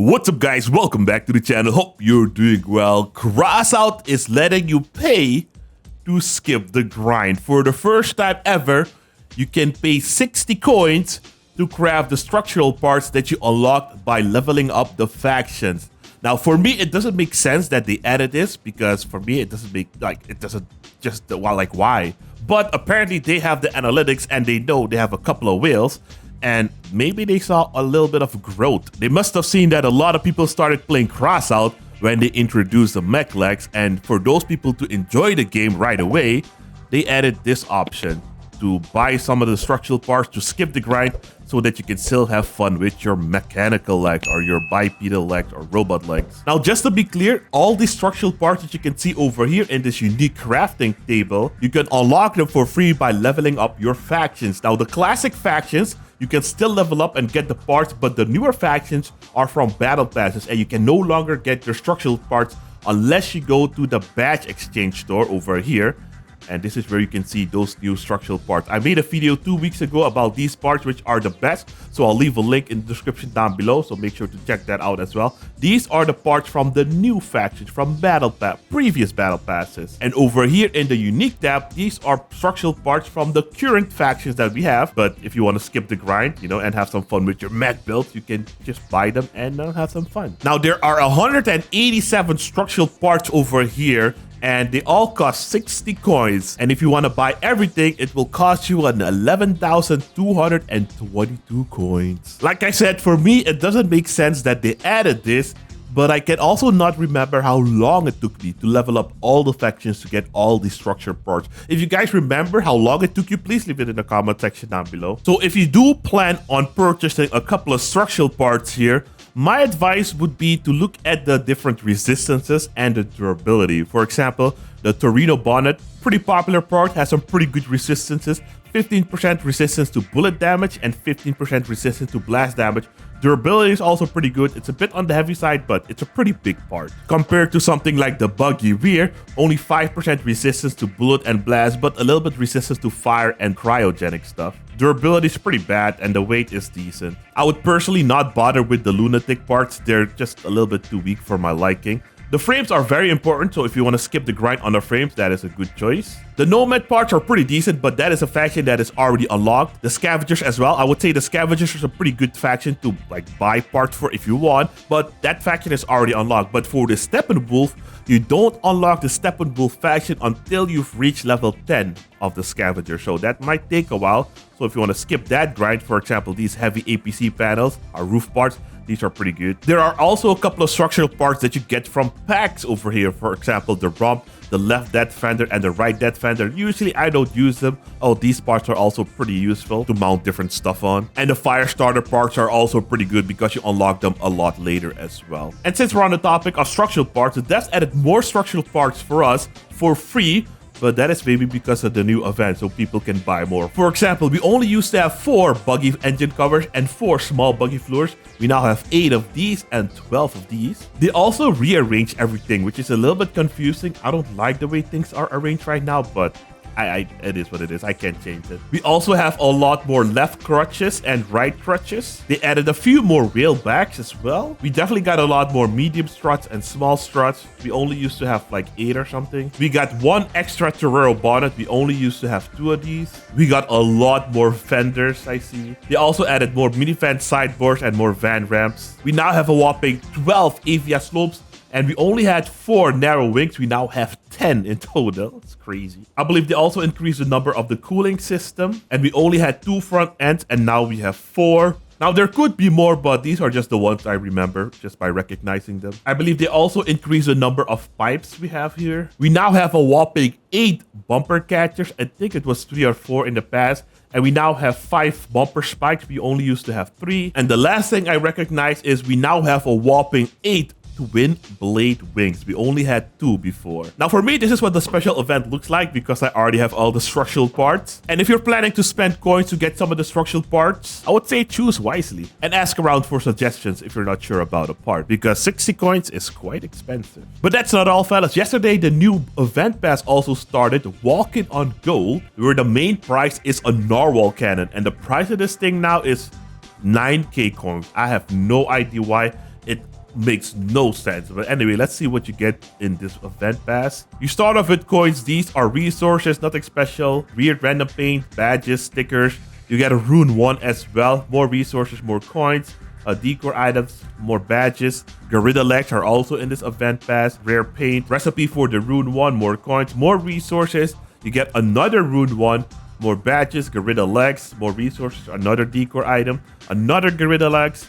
What's up guys, welcome back to the channel, hope you're doing well. Crossout is letting you pay to skip the grind. For the first time ever, you can pay 60 coins to craft the structural parts that you unlocked by leveling up the factions. Now for me, it doesn't make sense that they added this because for me it doesn't make, why? But apparently they have the analytics and they know they have a couple of whales. And maybe they saw a little bit of growth. They must have seen that a lot of people started playing Crossout when they introduced the mech legs, and for those people to enjoy the game right away, they added this option to buy some of the structural parts to skip the grind so that you can still have fun with your mechanical legs or your bipedal legs or robot legs. Now, just to be clear, all these structural parts that you can see over here in this unique crafting table, you can unlock them for free by leveling up your factions. Now, the classic factions, you can still level up and get the parts, but the newer factions are from battle passes and you can no longer get your structural parts unless you go to the badge exchange store over here. And this is where you can see those new structural parts. I made a video 2 weeks ago about these parts, which are the best. So I'll leave a link in the description down below. So make sure to check that out as well. These are the parts from the new factions from previous battle passes. And over here in the unique tab, these are structural parts from the current factions that we have. But if you want to skip the grind, and have some fun with your mech build, you can just buy them and have some fun. Now there are 187 structural parts over here, and they all cost 60 coins. And if you want to buy everything, it will cost you an 11,222 coins. Like I said, for me, it doesn't make sense that they added this, but I can also not remember how long it took me to level up all the factions to get all the structured parts. If you guys remember how long it took you, please leave it in the comment section down below. So if you do plan on purchasing a couple of structural parts here, my advice would be to look at the different resistances and the durability. For example, the Torino bonnet, pretty popular part, has some pretty good resistances. 15% resistance to bullet damage and 15% resistance to blast damage. Durability is also pretty good. It's a bit on the heavy side, but it's a pretty big part. Compared to something like the buggy rear, only 5% resistance to bullet and blast, but a little bit resistance to fire and cryogenic stuff. Durability is pretty bad and the weight is decent. I would personally not bother with the lunatic parts. They're just a little bit too weak for my liking. The frames are very important, so if you want to skip the grind on the frames, that is a good choice. The nomad parts are pretty decent, but that is a faction that is already unlocked. The scavengers as well. I would say the scavengers is a pretty good faction to buy parts for if you want, but that faction is already unlocked. But for the Steppenwolf, you don't unlock the Steppenwolf faction until you've reached level 10 of the scavenger, so that might take a while. So if you want to skip that grind, for example, these heavy APC panels are roof parts. These are pretty good. There are also a couple of structural parts that you get from packs over here. For example, the rump, the left dead fender, and the right dead fender. Usually I don't use them. Oh, these parts are also pretty useful to mount different stuff on. And the fire starter parts are also pretty good because you unlock them a lot later as well. And since we're on the topic of structural parts, the devs added more structural parts for us for free. But that is maybe because of the new event, so people can buy more. For example, we only used to have 4 buggy engine covers and 4 small buggy floors. We now have 8 of these and 12 of these. They also rearrange everything, which is a little bit confusing. I don't like the way things are arranged right now, but it is what it is. I can't change it. We also have a lot more left crutches and right crutches. They added a few more wheel backs as well. We definitely got a lot more medium struts and small struts. We only used to have 8 or something. We got 1 extra Torero bonnet. We only used to have 2 of these. We got a lot more fenders, I see. They also added more minivan sideboards and more van ramps. We now have a whopping 12 Avia slopes. And we only had 4 narrow wings. We now have 10 in total. It's crazy. I believe they also increased the number of the cooling system. And we only had 2 front ends, and now we have 4. Now, there could be more, but these are just the ones I remember just by recognizing them. I believe they also increased the number of pipes we have here. We now have a whopping 8 bumper catchers. I think it was 3 or 4 in the past. And we now have 5 bumper spikes. We only used to have 3. And the last thing I recognize is we now have a whopping 8 twin blade wings. We only had 2 before. Now for me, this is what the special event looks like because I already have all the structural parts. And if you're planning to spend coins to get some of the structural parts, I would say choose wisely and ask around for suggestions if you're not sure about a part, because 60 coins is quite expensive. But that's not all, fellas. Yesterday, the new event pass also started, Walking on Gold, where the main prize is a narwhal cannon, and the price of this thing now is 9k coins. I have no idea why. it makes no sense. But anyway, let's see what you get in this event pass. You start off with coins. These are resources, nothing special. Weird random paint, badges, stickers. You get a rune 1 as well. More resources, more coins, decor items, more badges. Gorilla legs are also in this event pass. Rare paint, recipe for the rune 1, more coins, more resources. You get another rune 1, more badges, gorilla legs, more resources, another decor item, another gorilla legs.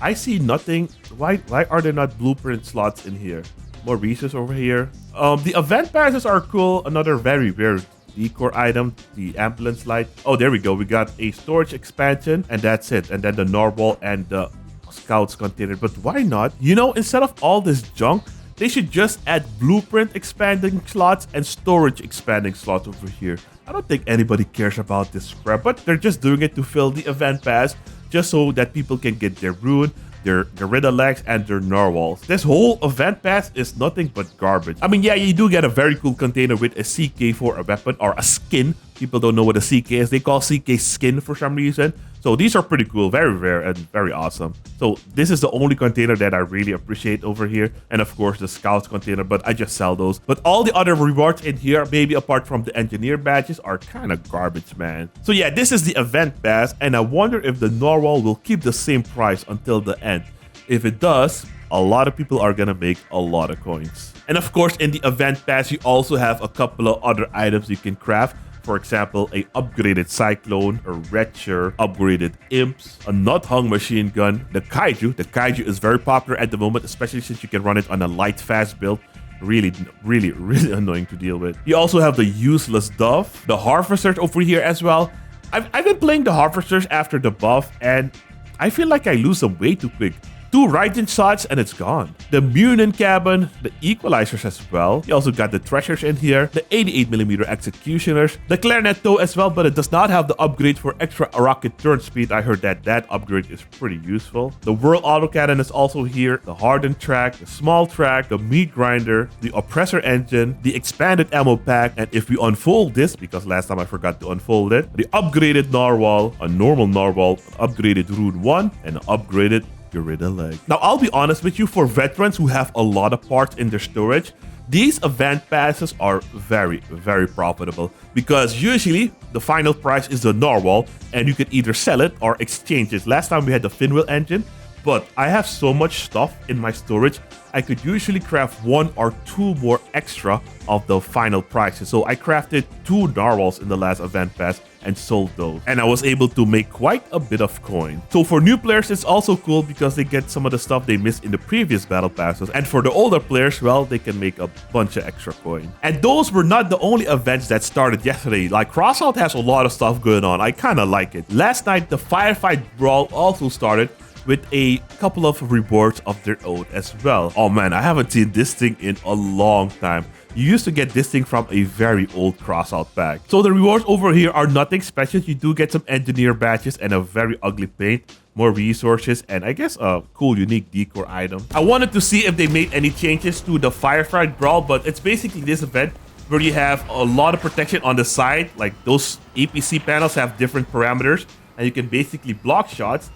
I see nothing. Why are there not blueprint slots in here? More resources over here. The event passes are cool. Another very rare decor item, the ambulance light. Oh, there we go. We got a storage expansion, and that's it. And then the narwhal and the scouts container. But why not? You know, instead of all this junk, they should just add blueprint expanding slots and storage expanding slots over here. I don't think anybody cares about this crap, but they're just doing it to fill the event pass, just so that people can get their rune, their gorilla legs, and their narwhals. This whole event pass is nothing but garbage. I mean, yeah, you do get a very cool container with a CK for a weapon or a skin. People don't know what a CK is. They call CK skin for some reason. So these are pretty cool, very rare and very awesome. So this is the only container that I really appreciate over here. And of course the scouts container, but I just sell those. But all the other rewards in here, maybe apart from the engineer badges, are kind of garbage, man. So yeah, this is the event pass, and I wonder if the narwhal will keep the same price until the end. If it does, a lot of people are gonna make a lot of coins. And of course, in the event pass, you also have a couple of other items you can craft. For example, a upgraded cyclone, a red shirt, upgraded imps, a not hung machine gun, the kaiju. The kaiju is very popular at the moment, especially since you can run it on a light fast build. Really annoying to deal with. You also have the useless dove, the harvesters over here as well. I've been playing the harvesters after the buff, and I feel like I lose them way too quick. 2 right-in shots and it's gone. The Munin cabin, the equalizers as well. You also got the treasures in here, the 88mm executioners, the clarinet though as well, but it does not have the upgrade for extra rocket turn speed. I heard that upgrade is pretty useful. The whirl autocannon is also here, the hardened track, the small track, the meat grinder, the oppressor engine, the expanded ammo pack, and if we unfold this, because last time I forgot to unfold it, the upgraded narwhal, a normal narwhal, an upgraded rune 1, and an upgraded gorilla leg. Now, I'll be honest with you, for veterans who have a lot of parts in their storage, these event passes are very profitable, because usually the final price is the narwhal and you can either sell it or exchange it. Last time we had the Finwheel engine, but I have so much stuff in my storage, I could usually craft 1 or 2 more extra of the final prices. So I crafted 2 narwhals in the last event pass and sold those, and I was able to make quite a bit of coin. So for new players, it's also cool because they get some of the stuff they missed in the previous battle passes, and for the older players, well, they can make a bunch of extra coin. And those were not the only events that started yesterday. Like, Crossout has a lot of stuff going on. I kind of like it. Last night, the Firefight brawl also started with a couple of rewards of their own as well. Oh man, I haven't seen this thing in a long time. You used to get this thing from a very old Crossout pack. So the rewards over here are nothing special. You do get some engineer badges and a very ugly paint, more resources, and I guess a cool unique decor item. I wanted to see if they made any changes to the Firefight brawl, but it's basically this event where you have a lot of protection on the side. Like, those APC panels have different parameters and you can basically block shots.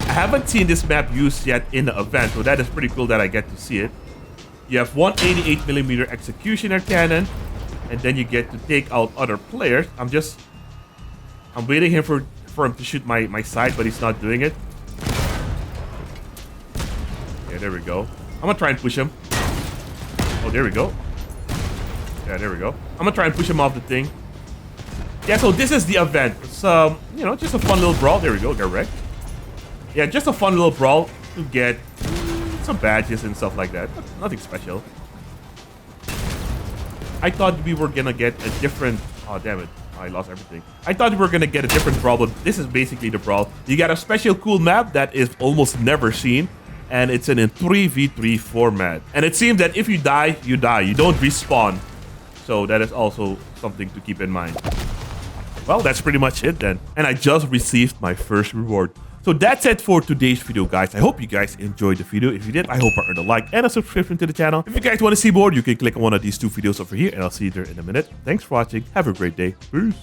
I haven't seen this map used yet in the event, so that is pretty cool that I get to see it. You have 188mm executioner cannon, and then you get to take out other players. I'm waiting here for him to shoot my side, but he's not doing it. Yeah, there we go. I'm gonna try and push him. Oh, there we go. Yeah, there we go. I'm gonna try and push him off the thing. Yeah, so this is the event. It's you know, just a fun little brawl. There we go, get wrecked. Yeah, just a fun little brawl to get some badges and stuff like that. Nothing special. I thought we were gonna get a different... Oh, damn it. I lost everything. I thought we were gonna get a different brawl, but this is basically the brawl. You got a special cool map that is almost never seen, and it's in a 3v3 format. And it seems that if you die, you die. You don't respawn. So that is also something to keep in mind. Well, that's pretty much it then. And I just received my first reward. So that's it for today's video, guys. I hope you guys enjoyed the video. If you did, I hope I earned a like and a subscription to the channel. If you guys want to see more, you can click on one of these 2 videos over here, and I'll see you there in a minute. Thanks for watching. Have a great day. Peace.